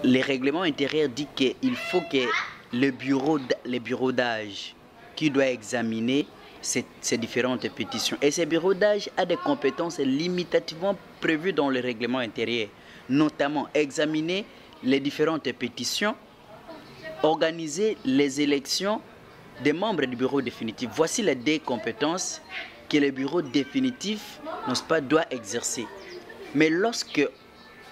les règlements intérieurs disent qu'il faut que les bureaux d'âge qui doivent examiner ces différentes pétitions. Et ces bureaux d'âge ont des compétences limitativement prévues dans le règlement intérieur, notamment examiner les différentes pétitions, organiser les élections des membres du bureau définitif. Voici les deux compétences que le bureau définitif doit exercer. Mais lorsque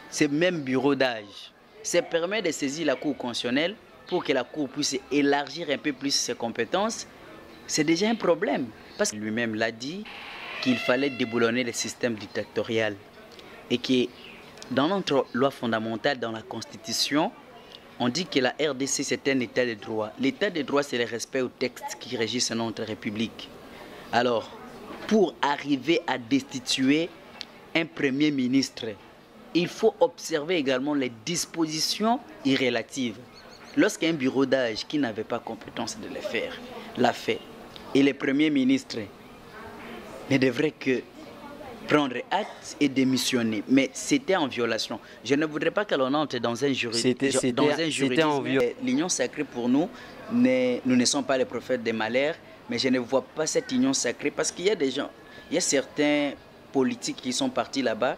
ce même bureau d'âge se permet de saisir la Cour constitutionnelle pour que la Cour puisse élargir un peu plus ses compétences, c'est déjà un problème. Parce que lui-même l'a dit qu'il fallait déboulonner le système dictatorial. Et que dans notre loi fondamentale, dans la Constitution, on dit que la RDC c'est un état de droit. L'état de droit c'est le respect aux textes qui régissent notre République. Alors, pour arriver à destituer un Premier ministre, il faut observer également les dispositions irrélatives. Lorsqu'un bureau d'âge qui n'avait pas compétence de le faire, l'a fait, et le Premier ministre ne devrait que prendre acte et démissionner. Mais c'était en violation. Je ne voudrais pas que l'on entre dans un juridisme. L'union sacrée pour nous, nous ne sommes pas les prophètes des malheurs, mais je ne vois pas cette union sacrée parce qu'il y a des gens, il y a certains politiques qui sont partis là-bas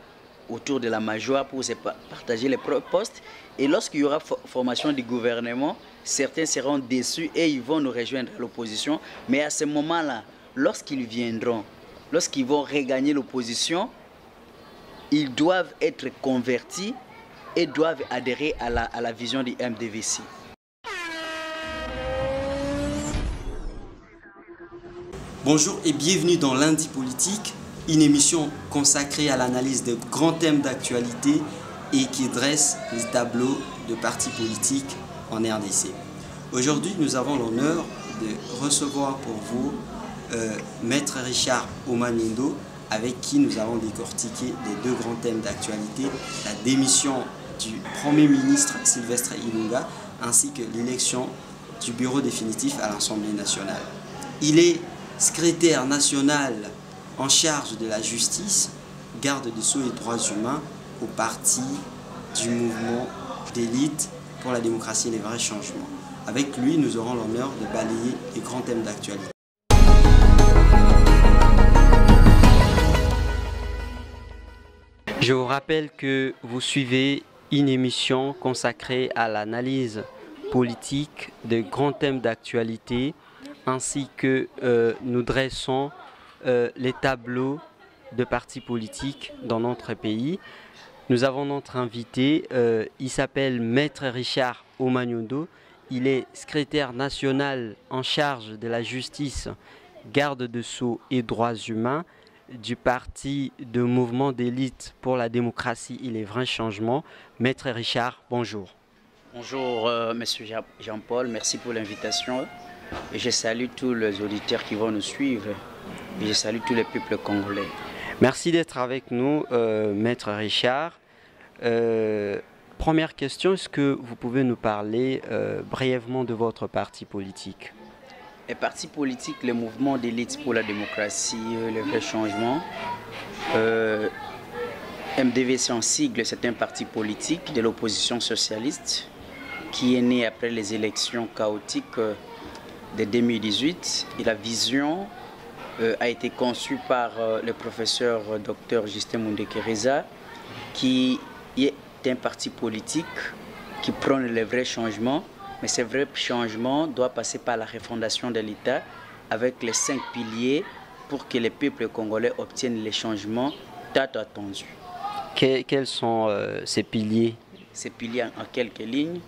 autour de la majorité pour se partager les postes. Et lorsqu'il y aura formation du gouvernement, certains seront déçus et ils vont nous rejoindre à l'opposition. Mais à ce moment-là, lorsqu'ils viendront, lorsqu'ils vont regagner l'opposition, ils doivent être convertis et doivent adhérer à la vision du MDVC. Bonjour et bienvenue dans Lundi Politique, une émission consacrée à l'analyse de grands thèmes d'actualité et qui dresse les tableaux de partis politiques en RDC. Aujourd'hui, nous avons l'honneur de recevoir pour vous Maître Richard Omanindo, avec qui nous allons décortiquer les deux grands thèmes d'actualité, la démission du Premier ministre Sylvestre Ilunga ainsi que l'élection du bureau définitif à l'Assemblée nationale. Il est secrétaire national en charge de la justice, garde des Sceaux et droits humains au parti du mouvement d'élite pour la démocratie et les vrais changements. Avec lui, nous aurons l'honneur de balayer les grands thèmes d'actualité. Je vous rappelle que vous suivez une émission consacrée à l'analyse politique des grands thèmes d'actualité ainsi que nous dressons les tableaux de partis politiques dans notre pays. Nous avons notre invité, il s'appelle Maître Richard Omanindo. Il est secrétaire national en charge de la justice, garde des Sceaux et droits humains du parti de mouvement d'élite pour la démocratie et les vrais changements. Maître Richard, bonjour. Bonjour, monsieur Jean-Paul, merci pour l'invitation. Et je salue tous les auditeurs qui vont nous suivre. Et je salue tous les peuples congolais. Merci d'être avec nous, Maître Richard. Première question, est-ce que vous pouvez nous parler brièvement de votre parti politique? Les partis politiques, le mouvement d'élite pour la démocratie, le vrai changement. MDVC en sigle, c'est un parti politique de l'opposition socialiste qui est né après les élections chaotiques de 2018. Et la vision a été conçue par le professeur Dr Justin Mundekereza, qui est un parti politique qui prône le vrai changement. Mais ce vrai changement doit passer par la refondation de l'État avec les 5 piliers pour que les peuples congolais obtiennent les changements tant attendus. Quels sont ces piliers? Ces piliers en quelques lignes.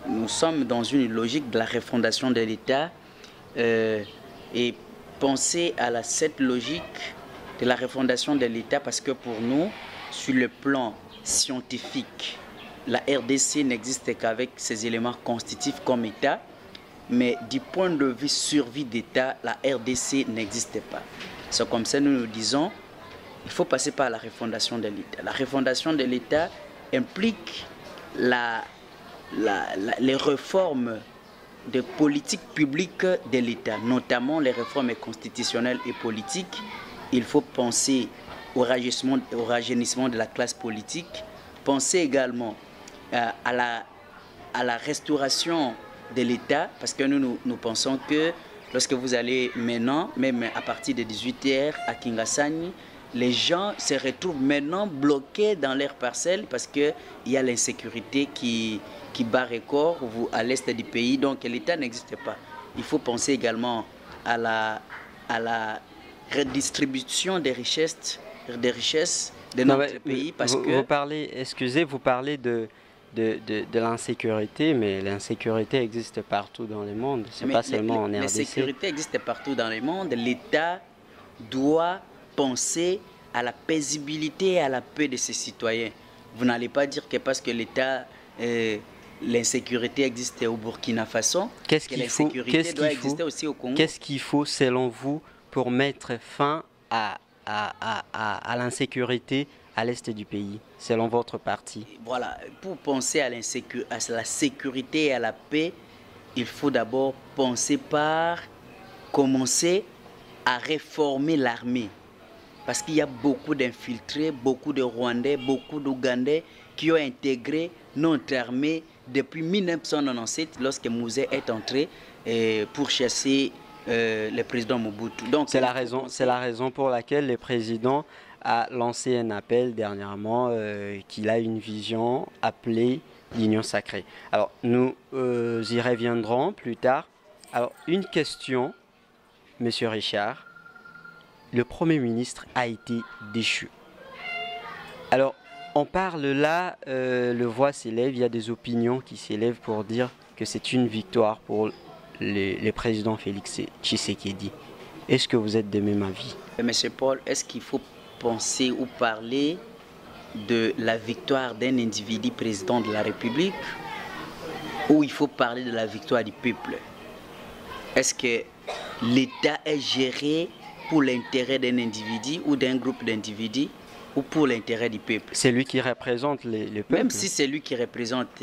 Nous sommes dans une logique de la refondation de l'État et penser à cette logique de la refondation de l'État parce que pour nous, sur le plan scientifique, la RDC n'existe qu'avec ses éléments constitutifs comme État, mais du point de vue survie d'État, la RDC n'existe pas. C'est comme ça que nous nous disons, il faut passer par la refondation de l'État. La refondation de l'État implique les réformes de politique publique de l'État, notamment les réformes constitutionnelles et politiques. Il faut penser au rajeunissement de la classe politique, penser également à la à la restauration de l'État, parce que nous pensons que lorsque vous allez maintenant, même à partir de 18h à Kingasani, les gens se retrouvent maintenant bloqués dans leurs parcelles parce qu'il y a l'insécurité qui bat record à l'est du pays. Donc l'État n'existe pas. Il faut penser également à la redistribution des richesses de notre pays. Parce que vous parlez, excusez, vous parlez de l'insécurité, mais l'insécurité existe partout dans le monde, c'est pas seulement en RDC. L'insécurité existe partout dans le monde. L'État doit penser à la paisibilité et à la paix de ses citoyens. Vous n'allez pas dire que parce que l'État, l'insécurité existe au Burkina Faso, que l'insécurité doit exister aussi au Congo. Qu'est-ce qu'il faut, selon vous, pour mettre fin à l'insécurité à l'est du pays, selon votre parti? Voilà, pour penser à la sécurité et à la paix, il faut d'abord penser par commencer à réformer l'armée. Parce qu'il y a beaucoup d'infiltrés, beaucoup de Rwandais, beaucoup d'Ougandais qui ont intégré notre armée depuis 1997 lorsque Mouzé est entré pour chasser le président Mobutu. C'est la raison pour laquelle le président a lancé un appel dernièrement qu'il a une vision appelée l'Union sacrée. Alors nous y reviendrons plus tard. Alors une question, Monsieur Richard. Le Premier ministre a été déchu. Alors, on parle là, le voix s'élève, il y a des opinions qui s'élèvent pour dire que c'est une victoire pour le président Félix Tshisekedi. Est-ce que vous êtes de même avis? Monsieur Paul, est-ce qu'il faut penser ou parler de la victoire d'un individu président de la République ou il faut parler de la victoire du peuple? Est-ce que l'État est géré pour l'intérêt d'un individu ou d'un groupe d'individus ou pour l'intérêt du peuple? C'est lui qui représente le peuple. Même si c'est lui qui représente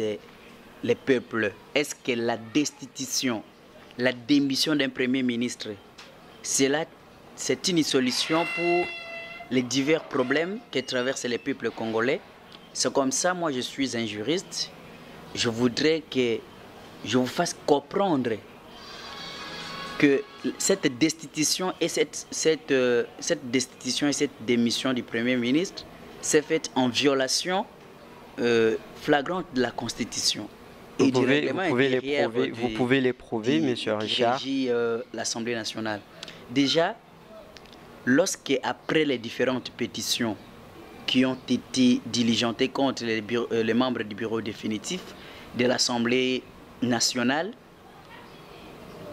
le peuple, est-ce que la destitution, la démission d'un premier ministre, c'est une solution pour les divers problèmes que traversent les peuples congolais? C'est comme ça, moi je suis un juriste, je voudrais que je vous fasse comprendre que cette destitution et cette destitution et cette démission du Premier ministre s'est faite en violation flagrante de la Constitution. Vous pouvez les prouver, Monsieur Richard. Qui régit l'Assemblée nationale. Déjà, après les différentes pétitions qui ont été diligentées contre les membres du bureau définitif de l'Assemblée nationale,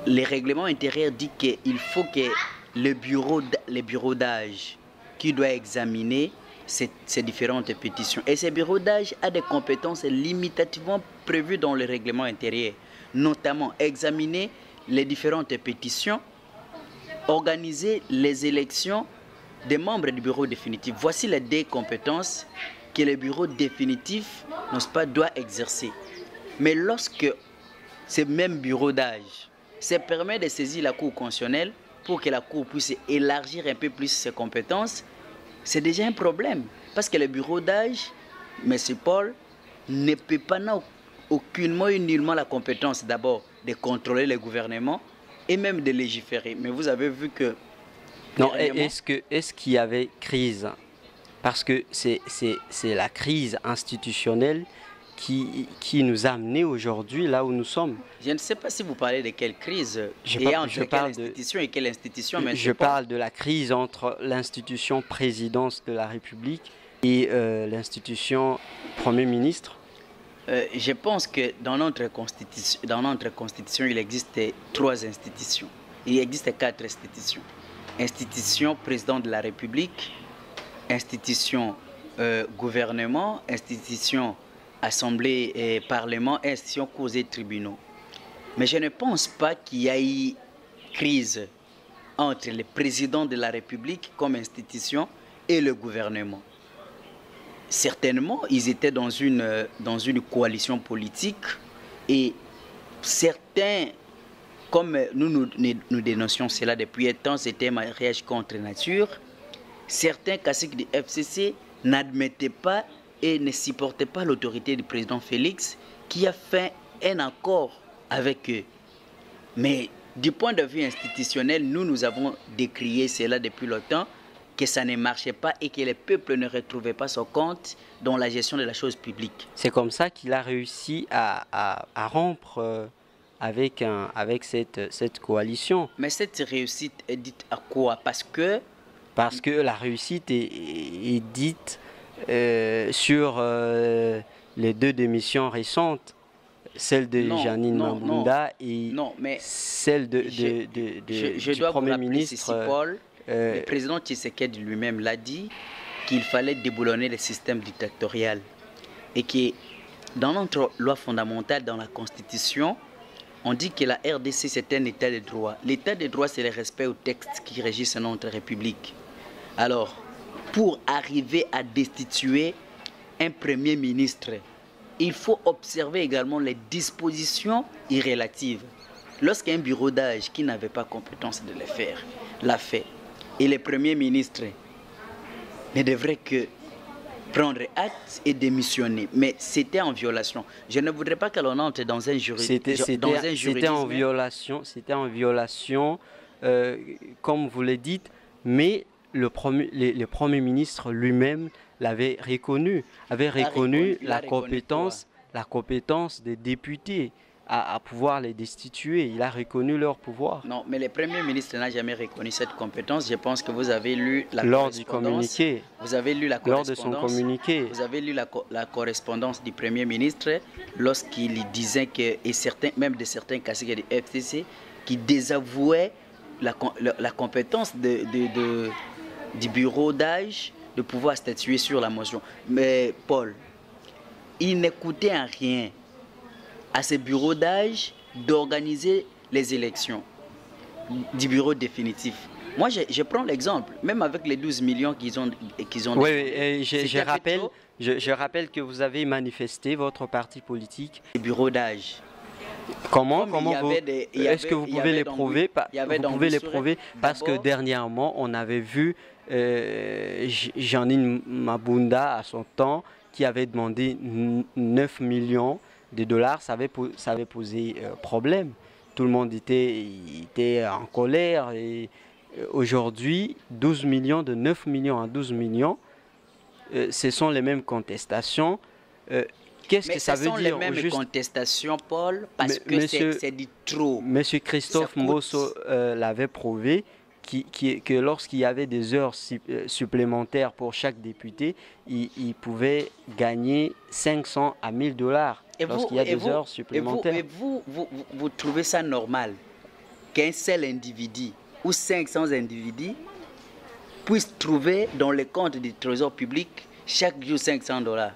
les règlements intérieurs disent qu'il faut que le bureau d'âge qui doit examiner ces différentes pétitions. Et ce bureau d'âge a des compétences limitativement prévues dans le règlement intérieur, notamment examiner les différentes pétitions, organiser les élections des membres du bureau définitif. Voici les deux compétences que le bureau définitif doit exercer. Mais lorsque ce même bureau d'âge se permet de saisir la Cour constitutionnelle pour que la Cour puisse élargir un peu plus ses compétences, c'est déjà un problème. Parce que le bureau d'âge, M. Paul, ne peut pas, n'a aucunement et nullement la compétence d'abord de contrôler le gouvernement et même de légiférer. Mais vous avez vu que... Non, est-ce qu'il y avait crise? Parce que c'est la crise institutionnelle qui nous a amenés aujourd'hui là où nous sommes. Je ne sais pas si vous parlez de quelle crise entre quelle institution et quelle institution. Je parle de la crise entre l'institution présidence de la République et l'institution Premier ministre. Je pense que dans notre constitution, il existe 3 institutions. Il existe 4 institutions. Institution président de la République, institution gouvernement, institution Assemblée et Parlement, institutions, cours et tribunaux. Mais je ne pense pas qu'il y ait eu crise entre le président de la République comme institution et le gouvernement. Certainement, ils étaient dans une coalition politique et certains, comme nous dénoncions cela depuis un temps, c'était un mariage contre nature. Certains caciques du FCC n'admettaient pas et ne supportait pas l'autorité du président Félix qui a fait un accord avec eux. Mais du point de vue institutionnel, nous avons décrié cela depuis longtemps, que ça ne marchait pas et que les peuples ne retrouvaient pas son compte dans la gestion de la chose publique. C'est comme ça qu'il a réussi à rompre avec cette coalition. Mais cette réussite est dite à quoi? Parce que la réussite est dite sur les 2 démissions récentes, celle de Jeanine Mabunda et celle du Premier ministre. Ici, Paul, le président Tshisekedi lui-même l'a dit qu'il fallait déboulonner le système dictatorial et que dans notre loi fondamentale, dans la Constitution, on dit que la RDC c'est un état de droit. L'état de droit c'est le respect aux textes qui régissent notre République. Alors, pour arriver à destituer un Premier ministre, il faut observer également les dispositions irrélatives. Lorsqu'un bureau d'âge qui n'avait pas compétence de le faire, l'a fait, et le Premier ministre ne devrait que prendre acte et démissionner. Mais c'était en violation. Je ne voudrais pas que l'on entre dans un juridisme. C'était en violation, comme vous le dites, mais le Premier ministre lui-même l'avait reconnu, la compétence des députés à pouvoir les destituer. Il a reconnu leur pouvoir. Non, mais le Premier ministre n'a jamais reconnu cette compétence. Je pense que vous avez lu la lors du communiqué. Vous avez lu la lors de son communiqué. Vous avez lu la correspondance du Premier ministre lorsqu'il disait que, et certains, même de certains caciques du FCC, qui désavouaient la compétence du bureau d'âge de pouvoir statuer sur la motion. Mais Paul, il n'écoutait en rien à ce bureau d'âge d'organiser les élections du bureau définitif. Moi, je prends l'exemple, même avec les 12 millions qu'ils ont oui, je rappelle que vous avez manifesté votre parti politique. Le bureau d'âge. Est-ce que vous pouvez les prouver? Vous pouvez les prouver parce que dernièrement, on avait vu Jeanine Mabunda à son temps qui avait demandé 9 millions de dollars. Ça avait posé problème. Tout le monde était en colère. Et aujourd'hui, 12 millions, de 9 millions à 12 millions, ce sont les mêmes contestations. Qu'est-ce que ça veut dire? Ce sont les mêmes contestations, Paul, parce que c'est du trop. Monsieur Christophe Mbosso l'avait prouvé que lorsqu'il y avait des heures supplémentaires pour chaque député, il pouvait gagner 500 à 1000 dollars lorsqu'il y a des heures supplémentaires. Et vous trouvez ça normal qu'un seul individu ou 500 individus puissent trouver dans les comptes du trésor public chaque jour 500 dollars,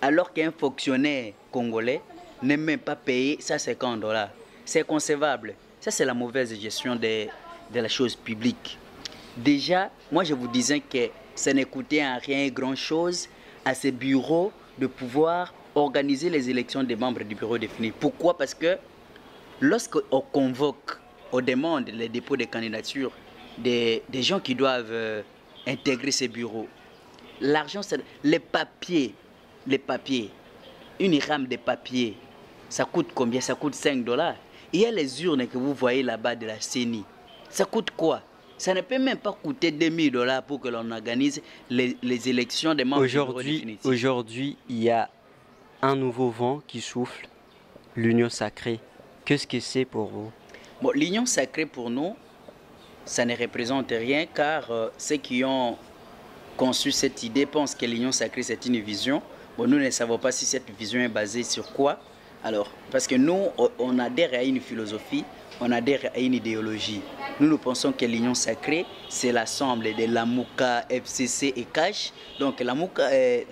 alors qu'un fonctionnaire congolais n'est même pas payé 150 dollars? C'est concevable. Ça, c'est la mauvaise gestion de la chose publique. Déjà, moi je vous disais que ça ne coûtait en rien grand-chose à ces bureaux de pouvoir organiser les élections des membres du bureau défini. Pourquoi? Parce que lorsqu'on convoque, on demande les dépôts de candidatures des gens qui doivent intégrer ces bureaux, l'argent, les papiers, une rame de papier, ça coûte combien? Ça coûte 5 dollars. Il y a les urnes que vous voyez là-bas de la CENI. Ça coûte quoi? Ça ne peut même pas coûter 2000 dollars pour que l'on organise les élections des membres du bureau définitif. Aujourd'hui, il y a un nouveau vent qui souffle, l'union sacrée. Qu'est-ce que c'est pour vous? Bon, l'union sacrée pour nous, ça ne représente rien, car ceux qui ont conçu cette idée pensent que l'union sacrée c'est une vision. Bon, nous ne savons pas si cette vision est basée sur quoi. Alors, parce que nous, on adhère à une philosophie, on adhère à une idéologie. Nous pensons que l'union sacrée, c'est l'ensemble de Lamuka, FCC et Cash. Donc,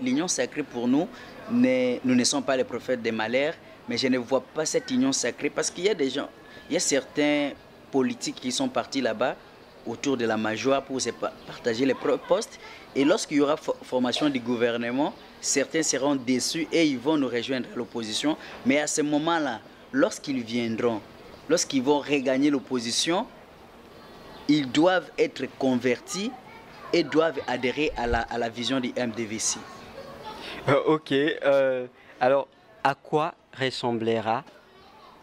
l'union sacrée pour nous, nous ne sommes pas les prophètes des malheurs, mais je ne vois pas cette union sacrée parce qu'il y a des gens, il y a certains politiques qui sont partis là-bas autour de la majorité pour se partager les postes. Et lorsqu'il y aura formation du gouvernement, certains seront déçus et ils vont nous rejoindre à l'opposition. Mais à ce moment-là, lorsqu'ils viendront, lorsqu'ils vont regagner l'opposition, ils doivent être convertis et doivent adhérer à la vision du MDVC. Ok. Alors, à quoi ressemblera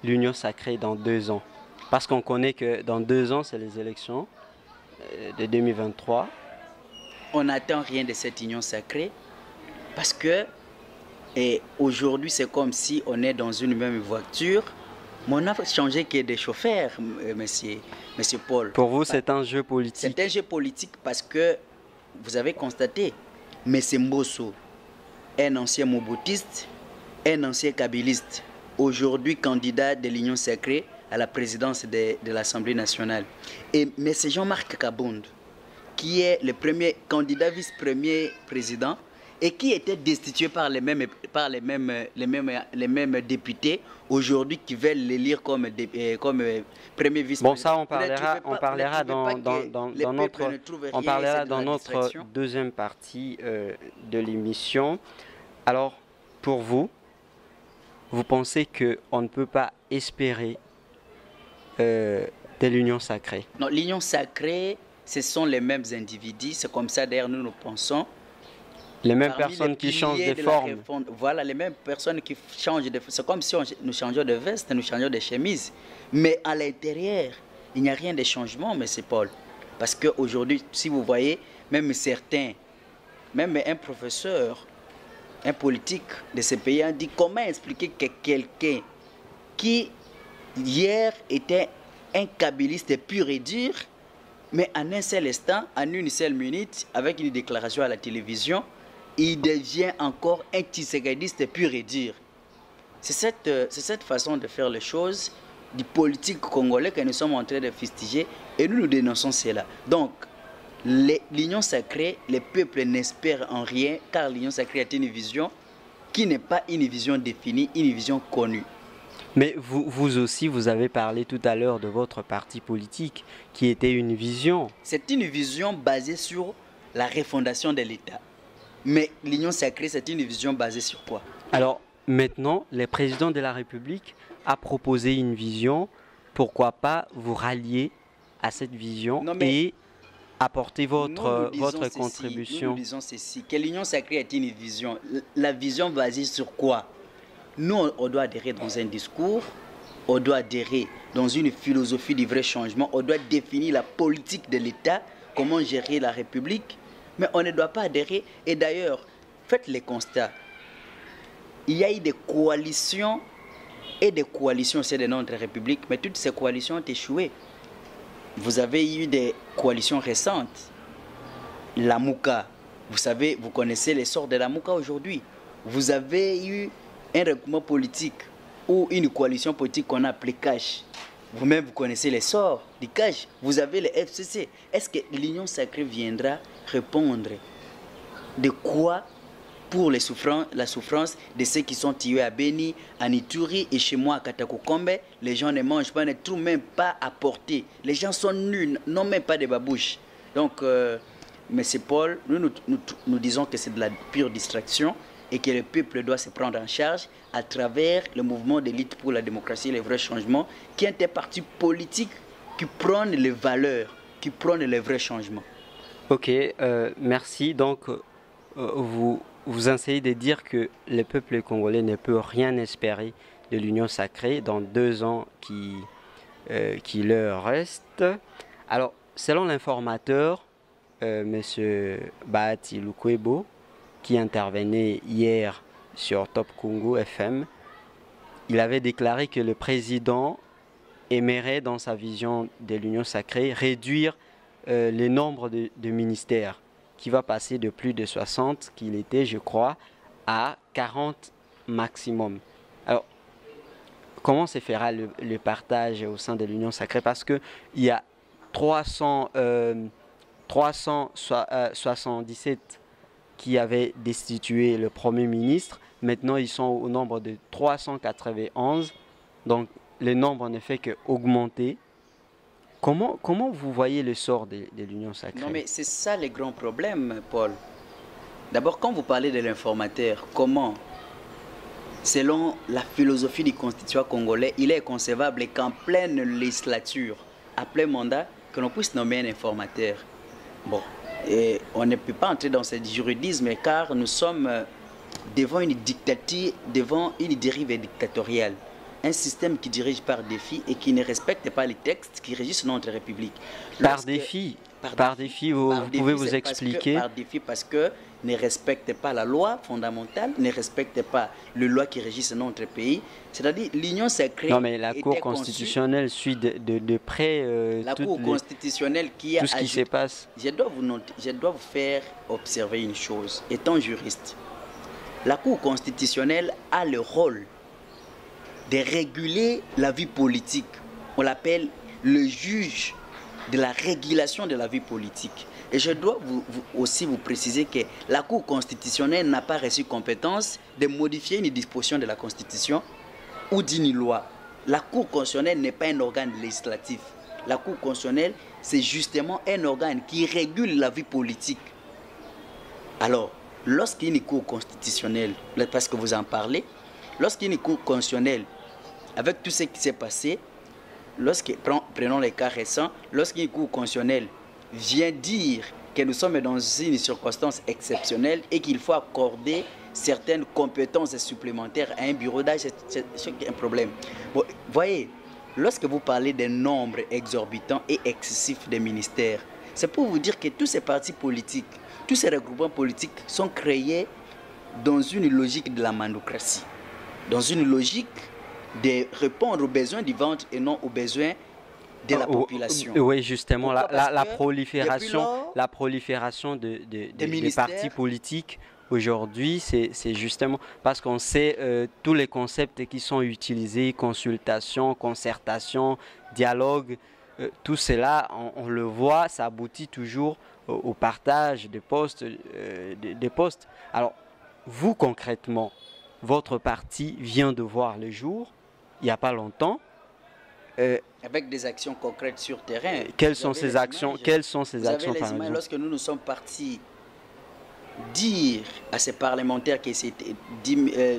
l'Union sacrée dans 2 ans? Parce qu'on connaît que dans 2 ans, c'est les élections de 2023. On n'attend rien de cette union sacrée parce que aujourd'hui, c'est comme si on est dans une même voiture, mais on a changé que des chauffeurs, monsieur Paul. Pour vous, c'est un jeu politique? C'est un jeu politique parce que vous avez constaté, M. Mbosso, un ancien moboutiste, un ancien kabiliste, aujourd'hui candidat de l'Union sacrée à la présidence de l'Assemblée nationale. Et M. Jean-Marc Kabound, qui est le premier candidat vice-premier président et qui était destitué par les mêmes députés aujourd'hui qui veulent l'élire comme premier vice-président. Bon, ça on parlera dans notre deuxième partie de l'émission. Alors, pour vous, vous pensez qu'on ne peut pas espérer de l'union sacrée? Non, l'union sacrée, ce sont les mêmes individus. C'est comme ça, d'ailleurs, nous pensons. Les mêmes personnes qui changent de forme. Voilà, les mêmes personnes qui changent de forme. C'est comme si nous changeons de veste, nous changeons de chemise. Mais à l'intérieur, il n'y a rien de changement, M. Paul. Parce qu'aujourd'hui, si vous voyez, même certains, même un professeur, un politique de ce pays a dit comment expliquer que quelqu'un qui hier était un kabiliste pur et dur, mais en un seul instant, en une seule minute, avec une déclaration à la télévision, il devient encore un tshisekadiste pur et dur. C'est cette façon de faire les choses du politique congolais que nous sommes en train de fustiger et nous dénonçons cela. Donc, l'union sacrée, les peuples n'espèrent en rien car l'union sacrée est une vision qui n'est pas une vision définie, une vision connue. Mais vous aussi, vous avez parlé tout à l'heure de votre parti politique qui était une vision. C'est une vision basée sur la refondation de l'État. Mais l'union sacrée, c'est une vision basée sur quoi? Alors maintenant, le président de la République a proposé une vision. Pourquoi pas vous rallier à cette vision et apporter votre contribution? Nous disons ceci, que l'union sacrée est une vision. La vision basée sur quoi? Nous, on doit adhérer dans un discours, on doit adhérer dans une philosophie du vrai changement, on doit définir la politique de l'État, comment gérer la République, mais on ne doit pas adhérer. Et d'ailleurs, faites les constats. Il y a eu des coalitions et des coalitions au sein de notre République, mais toutes ces coalitions ont échoué. Vous avez eu des coalitions récentes. La Mouka, vous savez, vous connaissez l'essor de la Mouka aujourd'hui. Vous avez eu un regroupement politique ou une coalition politique qu'on a appelée CASH. Vous-même, vous connaissez l'essor du CASH. Vous avez le FCC. Est-ce que l'union sacrée viendra répondre de quoi pour la souffrance de ceux qui sont tués à Beni, à Ituri et chez moi à Katakokombe? Les gens ne mangent pas, ne trouvent même pas à porter. Les gens sont nuls, n'ont même pas de babouches. Donc, M. Paul, nous disons que c'est de la pure distraction et que le peuple doit se prendre en charge à travers le mouvement d'élite pour la démocratie et les vrais changements, qui est un parti politique qui prône les valeurs, qui prône les vrais changements. Ok, merci. Donc, vous essayez de dire que le peuple congolais ne peut rien espérer de l'union sacrée dans 2 ans qui leur restent. Alors, selon l'informateur, M. Bahati Lukwebo, qui intervenait hier sur Top Congo FM, il avait déclaré que le président aimerait, dans sa vision de l'union sacrée, réduire le nombre de ministères, qui va passer de plus de 60 qu'il était, je crois, à 40 maximum. Alors, comment se fera le partage au sein de l'union sacrée? Parce qu'il y a 377 qui avaient destitué le Premier ministre. Maintenant, ils sont au nombre de 391. Donc, le nombre ne fait qu'augmenter. Comment vous voyez le sort de l'union sacrée? Non, mais c'est ça le grand problème, Paul. D'abord, quand vous parlez de l'informateur, comment, selon la philosophie du constituant congolais, il est concevable qu'en pleine législature, à plein mandat, que l'on puisse nommer un informateur? Bon. Et on ne peut pas entrer dans ce juridisme car nous sommes devant une dictature, devant une dérive dictatoriale. un système qui dirige par défi et qui ne respecte pas les textes qui régissent notre République. Par défi, vous pouvez vous expliquer. Par défi parce que ne respecte pas la loi fondamentale, ne respecte pas les lois qui régissent notre pays. C'est-à-dire l'union sacrée. Non, mais la Cour constitutionnelle suit de près la Cour constitutionnelle qui a tout ce qui se passe. Je dois vous faire observer une chose. Étant juriste, la Cour constitutionnelle a le rôle de réguler la vie politique. On l'appelle le juge de la régulation de la vie politique. Et je dois aussi vous préciser que la Cour constitutionnelle n'a pas reçu compétence de modifier une disposition de la Constitution ou d'une loi. La Cour constitutionnelle n'est pas un organe législatif. La Cour constitutionnelle, c'est justement un organe qui régule la vie politique. Alors, lorsqu'il y a une Cour constitutionnelle, parce que vous en parlez, lorsqu'il y a une Cour constitutionnelle, avec tout ce qui s'est passé, prenons les cas récents, lorsqu'une Cour constitutionnelle vient dire que nous sommes dans une circonstance exceptionnelle et qu'il faut accorder certaines compétences supplémentaires à un bureau d'âge, c'est un problème. Bon, voyez, lorsque vous parlez d'un nombre exorbitant et excessif de ministères, c'est pour vous dire que tous ces partis politiques, tous ces regroupements politiques sont créés dans une logique de la manocratie, dans une logique de répondre aux besoins du ventre et non aux besoins de la population. Oui, justement, la prolifération des partis politiques aujourd'hui, c'est justement parce qu'on sait tous les concepts qui sont utilisés, consultation, concertation, dialogue, tout cela, on le voit, ça aboutit toujours au partage des postes. Alors, vous concrètement, votre parti vient de voir le jour, il n'y a pas longtemps. Avec des actions concrètes sur terrain. Quelles sont ces actions, par exemple? Lorsque nous sommes partis dire à ces parlementaires que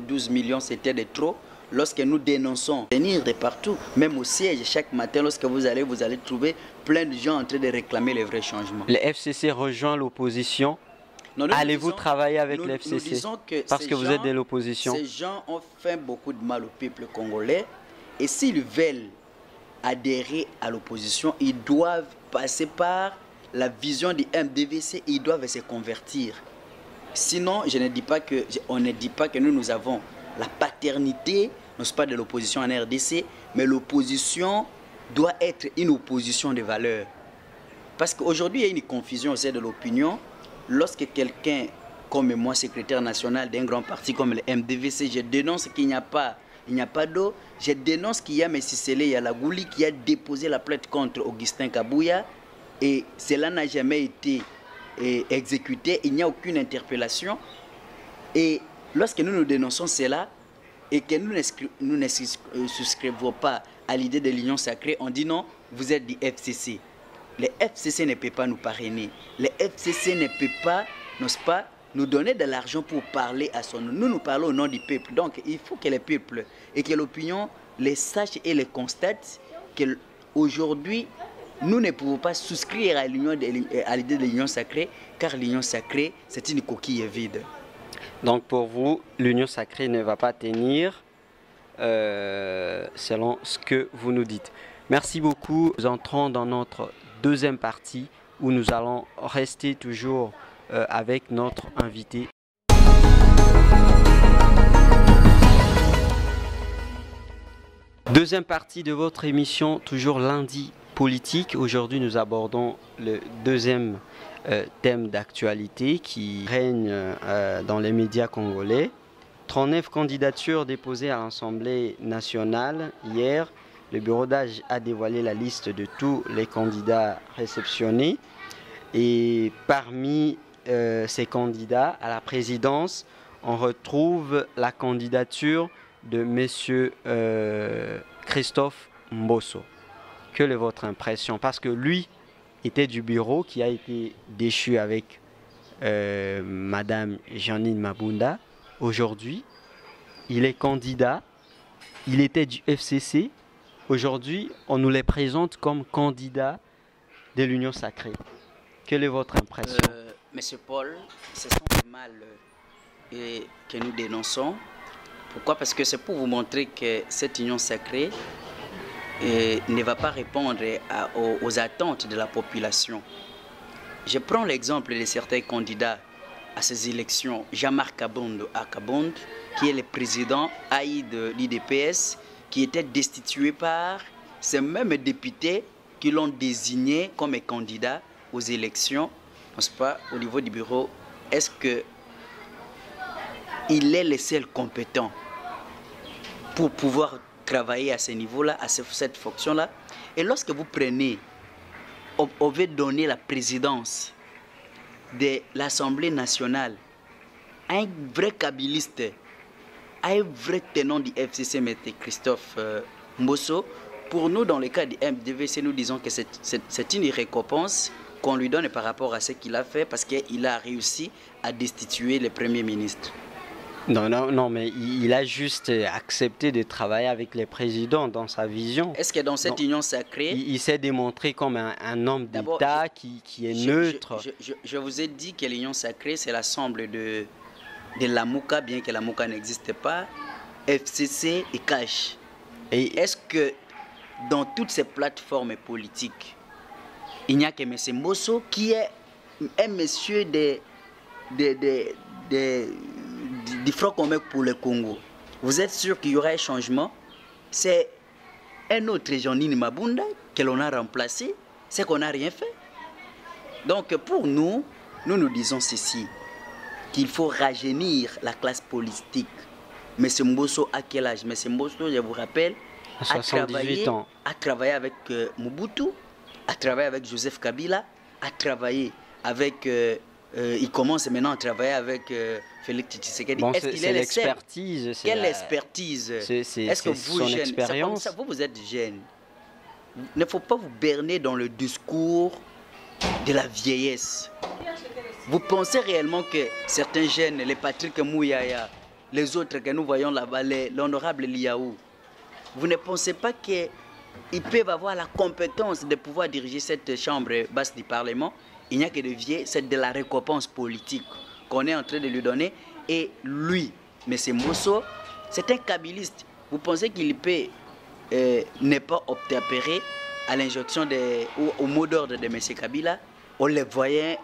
12 millions c'était de trop, lorsque nous dénonçons venir de partout, même au siège, chaque matin, lorsque vous allez trouver plein de gens en train de réclamer les vrais changements. Le FCC rejoint l'opposition. Allez-vous travailler avec le FCC parce que vous êtes de l'opposition? Ces gens ont fait beaucoup de mal au peuple congolais et s'ils veulent adhérer à l'opposition, ils doivent passer par la vision du MDVC, ils doivent se convertir. Sinon, on ne dit pas que nous avons la paternité, non pas de l'opposition en RDC, mais l'opposition doit être une opposition de valeurs. Parce qu'aujourd'hui, il y a une confusion au sein de l'opinion. Lorsque quelqu'un, comme moi, secrétaire national d'un grand parti comme le MDVC, je dénonce qu'il n'y a pas d'eau, je dénonce qu'il y a M. Sissele Yalagouli qui a déposé la plainte contre Augustin Kabouya et cela n'a jamais été exécuté, il n'y a aucune interpellation. Et lorsque nous dénonçons cela et que nous ne souscrivons pas à l'idée de l'union sacrée, on dit non, vous êtes du FCC. Le FCC ne peut pas nous parrainer. Le FCC ne peut pas, n'est-ce pas, nous donner de l'argent pour parler à son nom. Nous parlons au nom du peuple. Donc, il faut que le peuple et que l'opinion les sache et les constate qu'aujourd'hui, nous ne pouvons pas souscrire à l'idée de l'union sacrée, car l'union sacrée, c'est une coquille vide. Donc, pour vous, l'union sacrée ne va pas tenir selon ce que vous nous dites. Merci beaucoup. Nous entrons dans notre deuxième partie où nous allons rester toujours avec notre invité. Deuxième partie de votre émission, toujours lundi politique. Aujourd'hui, nous abordons le deuxième thème d'actualité qui règne dans les médias congolais. 39 candidatures déposées à l'Assemblée nationale hier. Le bureau d'âge a dévoilé la liste de tous les candidats réceptionnés. Et parmi ces candidats à la présidence, on retrouve la candidature de M. Christophe Mbosso. Quelle est votre impression? Parce que lui était du bureau qui a été déchu avec Madame Jeanine Mabunda. Aujourd'hui, il est candidat. Il était du FCC. Aujourd'hui, on nous les présente comme candidats de l'Union sacrée. Quelle est votre impression? Monsieur Paul, ce sont des mal que nous dénonçons Pourquoi? Parce que c'est pour vous montrer que cette union sacrée ne va pas répondre aux attentes de la population. Je prends l'exemple de certains candidats à ces élections. Jean-Marc Kabondo Akabond, qui est le président AI de l'IDPS, qui était destitué par ces mêmes députés qui l'ont désigné comme candidat aux élections, n'est-ce pas, au niveau du bureau. Est-ce qu'il est le seul compétent pour pouvoir travailler à ce niveau-là, à cette fonction-là? Et lorsque vous prenez, on veut donner la présidence de l'Assemblée nationale à un vrai kabiliste, à un vrai tenant du FCC, M. Christophe Mbosso. Pour nous, dans le cas du MDVC, nous disons que c'est une récompense qu'on lui donne par rapport à ce qu'il a fait, parce qu'il a réussi à destituer le Premier ministre. Non, mais il a juste accepté de travailler avec les présidents dans sa vision. Est-ce que dans cette union sacrée... Il s'est démontré comme un homme d'État qui est neutre. Je vous ai dit que l'union sacrée, c'est l'ensemble de la MOUCA, bien que la MOUCA n'existe pas, FCC et CASH. Et est-ce que dans toutes ces plateformes politiques, il n'y a que M. Mbosso qui est un monsieur du Front commun pour le Congo? Vous êtes sûr qu'il y aura un changement? C'est un autre Jean-Nini Mabunda que l'on a remplacé, c'est qu'on n'a rien fait. Donc pour nous, nous disons ceci, qu'il faut rajeunir la classe politique. M. Mbosso, à quel âge? M. Mbosso, je vous rappelle, à 78 ans. A travaillé avec Mobutu, a travaillé avec Joseph Kabila, a travaillé avec... il commence maintenant à travailler avec Félix Tshisekedi. Bon, est-ce qu'il est l'expertise? Quelle expertise? Est-ce que vous, son jeunes, expérience. vous êtes jeunes. Il ne faut pas vous berner dans le discours de la vieillesse. Vous pensez réellement que certains jeunes, les Patrick Mouyaya, les autres que nous voyons là-bas, l'honorable Liaou, vous ne pensez pas qu'ils peuvent avoir la compétence de pouvoir diriger cette chambre basse du Parlement? Il n'y a que de vieux, c'est de la récompense politique qu'on est en train de lui donner. Et lui, M. Mbosso, c'est un kabiliste. Vous pensez qu'il peut ne pas obtempérer à l'injonction ou au mot d'ordre de M. Kabila? On le voyait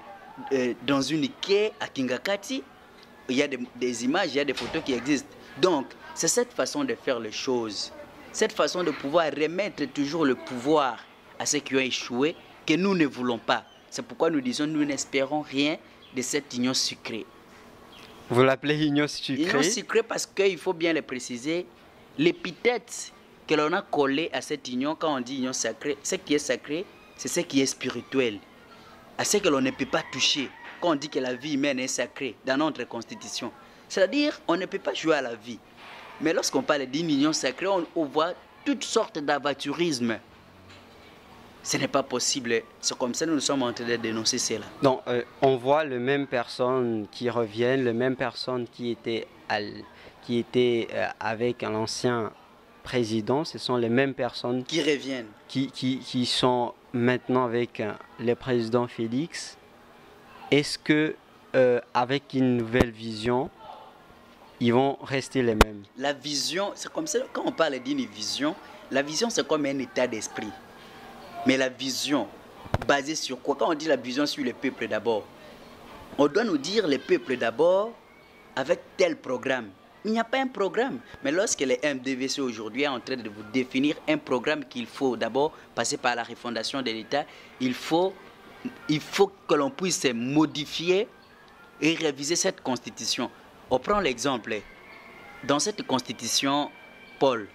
dans une quai à Kingakati. Il y a des images, il y a des photos qui existent. Donc, c'est cette façon de faire les choses, cette façon de pouvoir remettre toujours le pouvoir à ceux qui ont échoué, que nous ne voulons pas. C'est pourquoi nous disons nous n'espérons rien de cette union sucrée. Vous l'appelez union sucrée? Union sucrée parce qu'il faut bien le préciser. L'épithète que l'on a collée à cette union, quand on dit union sacrée, ce qui est sacré, c'est ce qui est spirituel. À ce que l'on ne peut pas toucher. Quand on dit que la vie humaine est sacrée dans notre constitution. C'est-à-dire on ne peut pas jouer à la vie. Mais lorsqu'on parle d'une union sacrée, on voit toutes sortes d'aventurisme. Ce n'est pas possible. C'est comme ça que nous sommes en train de dénoncer cela. Donc, on voit les mêmes personnes qui reviennent, les mêmes personnes qui étaient avec l'ancien président. Ce sont les mêmes personnes qui reviennent, qui sont maintenant avec le président Félix. Est-ce que, avec une nouvelle vision, ils vont rester les mêmes? La vision, c'est comme ça, quand on parle d'une vision, la vision c'est comme un état d'esprit. Mais la vision, basée sur quoi? Quand on dit la vision sur le peuple d'abord, on doit nous dire le peuple d'abord avec tel programme. Il n'y a pas un programme. Mais lorsque le MDVC aujourd'hui est en train de vous définir un programme qu'il faut d'abord passer par la refondation de l'État, il faut que l'on puisse modifier et réviser cette constitution. On prend l'exemple. Dans cette constitution, Paul,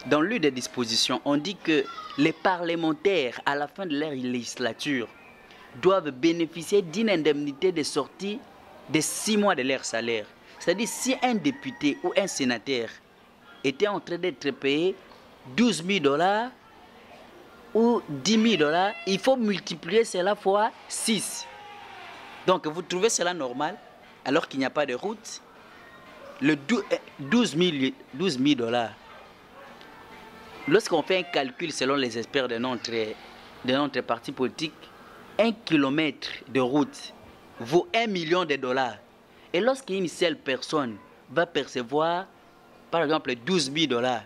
dans l'une des dispositions, on dit que les parlementaires, à la fin de leur législature, doivent bénéficier d'une indemnité de sortie de 6 mois de leur salaire. C'est-à-dire, si un député ou un sénateur était en train d'être payé 12 000 $ ou 10 000 $, il faut multiplier cela fois 6. Donc, vous trouvez cela normal, alors qu'il n'y a pas de route? Le 12 000 $. Lorsqu'on fait un calcul selon les experts de notre parti politique, 1 kilomètre de route vaut $1 million. Et lorsqu'une seule personne va percevoir par exemple 12 $,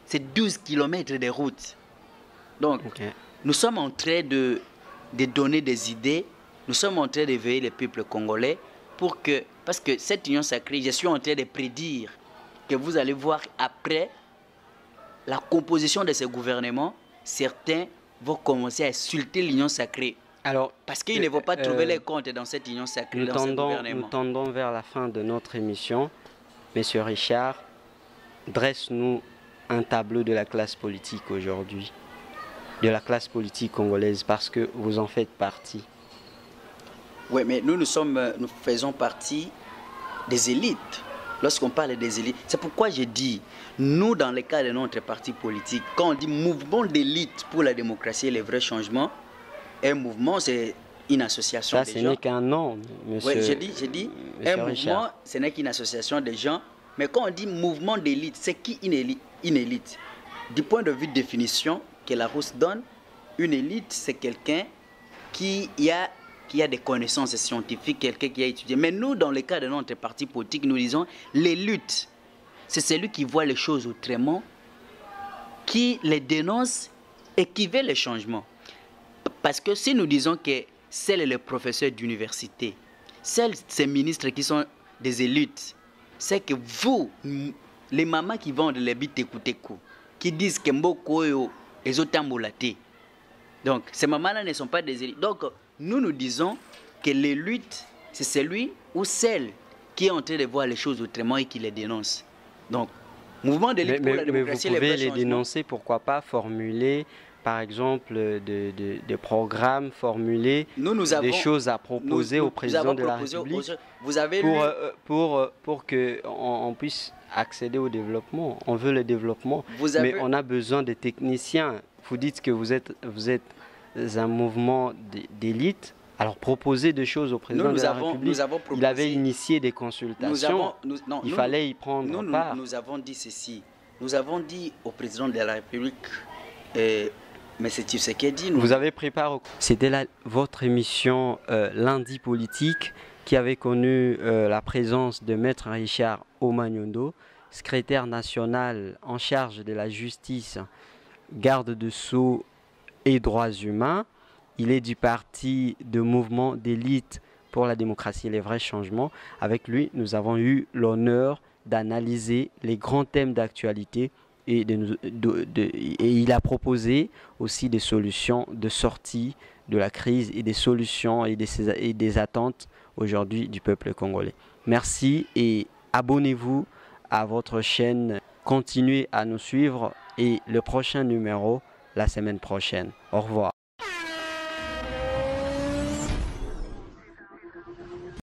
c'est 12 km de route. Donc, nous sommes en train de donner des idées, nous sommes en train d'éveiller les peuples congolais pour que, parce que cette union sacrée, je suis en train de prédire que vous allez voir après la composition de ce gouvernement, certains vont commencer à insulter l'union sacrée. Alors, parce qu'ils ne vont pas trouver les comptes dans cette union sacrée, dans ce gouvernement. Nous tendons vers la fin de notre émission. Monsieur Richard, dresse-nous un tableau de la classe politique aujourd'hui, de la classe politique congolaise, parce que vous en faites partie. Oui, mais nous faisons partie des élites. Lorsqu'on parle des élites, c'est pourquoi je dis, nous, dans le cas de notre parti politique, quand on dit mouvement d'élite pour la démocratie et les vrais changements, un mouvement, c'est une association de gens. Ça, ce n'est qu'un nom, monsieur. Oui, j'ai dit un mouvement, ce n'est qu'une association de gens. Mais quand on dit mouvement d'élite, c'est qui une élite? Du point de vue de définition que Larousse donne, une élite, c'est quelqu'un qui a des connaissances scientifiques, quelqu'un qui a étudié. Mais nous, dans le cas de notre parti politique, nous disons l'élite, c'est celui qui voit les choses autrement, qui les dénonce et qui veut les changements. Parce que si nous disons que c'est les professeurs d'université, ces ministres qui sont des élites, c'est que vous, les mamans qui vendent les bits écoutez-coup, qui disent que Mboko est autambolate. Donc, ces mamans-là ne sont pas des élites. Donc, nous disons que l'élite, c'est celui ou celle qui est en train de voir les choses autrement et qui les dénonce. Donc, mouvement d'élite pour la démocratie, mais vous pouvez les dénoncer, pourquoi pas formuler, par exemple, des programmes, formuler des choses à proposer au président de la République pour qu'on puisse accéder au développement. On veut le développement, mais on a besoin de techniciens. Vous dites que vous êtes un mouvement d'élite. Alors proposez des choses au président de la République. Il avait initié des consultations. Il fallait y prendre part. Nous avons dit ceci. Nous avons dit au président de la République, mais c'est Tshisekedi. Vous avez pris part. C'était votre émission Lundi Politique qui avait connu la présence de Maître Richard Omagnondo, secrétaire national en charge de la justice, garde de sceaux et droits humains. Il est du parti de mouvement d'élite pour la démocratie et les vrais changements. Avec lui, nous avons eu l'honneur d'analyser les grands thèmes d'actualité et il a proposé aussi des solutions de sortie de la crise et des solutions et des attentes aujourd'hui du peuple congolais. Merci et abonnez-vous à votre chaîne. Continuez à nous suivre et le prochain numéro la semaine prochaine. Au revoir.